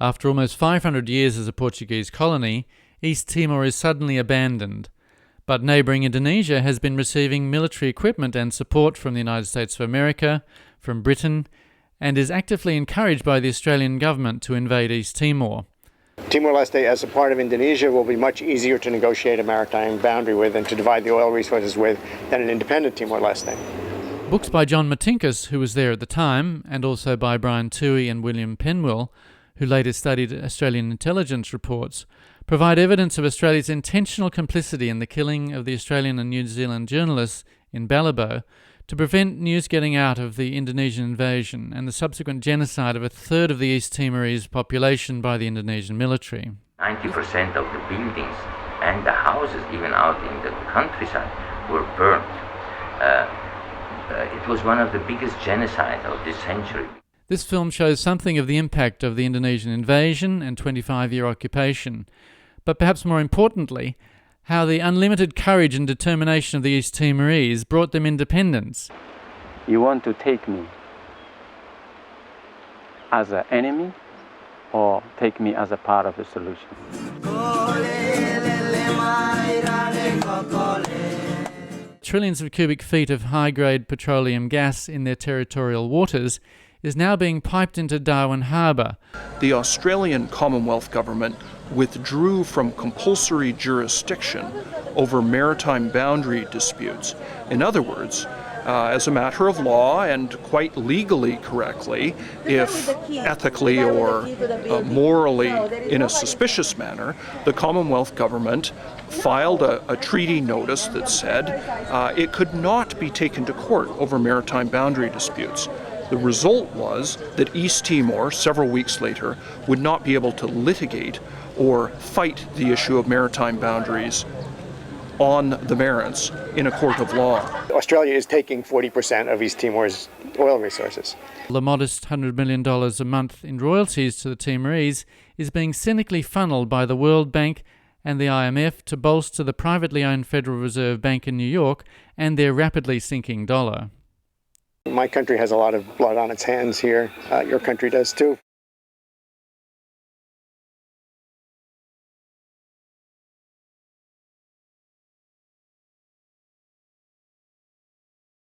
After almost 500 years as a Portuguese colony, East Timor is suddenly abandoned. But neighbouring Indonesia has been receiving military equipment and support from the United States of America, from Britain, and is actively encouraged by the Australian government to invade East Timor. Timor-Leste, as a part of Indonesia, will be much easier to negotiate a maritime boundary with and to divide the oil resources with than an independent Timor-Leste. Books by John Matinkas, who was there at the time, and also by Brian Toohey and William Penwell, who later studied Australian intelligence reports, provide evidence of Australia's intentional complicity in the killing of the Australian and New Zealand journalists in Balibo to prevent news getting out of the Indonesian invasion and the subsequent genocide of a third of the East Timorese population by the Indonesian military. 90% of the buildings and the houses, even out in the countryside, were burnt. It was one of the biggest genocides of this century. This film shows something of the impact of the Indonesian invasion and 25-year occupation, but perhaps more importantly, how the unlimited courage and determination of the East Timorese brought them independence. You want to take me as an enemy or take me as a part of the solution? Trillions of cubic feet of high-grade petroleum gas in their territorial waters is now being piped into Darwin Harbour. The Australian Commonwealth Government withdrew from compulsory jurisdiction over maritime boundary disputes. In other words, as a matter of law and quite legally correctly, if ethically or morally in a suspicious manner, the Commonwealth Government filed a treaty notice that said it could not be taken to court over maritime boundary disputes. The result was that East Timor, several weeks later, would not be able to litigate or fight the issue of maritime boundaries on the merits in a court of law. Australia is taking 40% of East Timor's oil resources. The modest $100 million a month in royalties to the Timorese is being cynically funneled by the World Bank and the IMF to bolster the privately owned Federal Reserve Bank in New York and their rapidly sinking dollar. My country has a lot of blood on its hands here. Your country does too.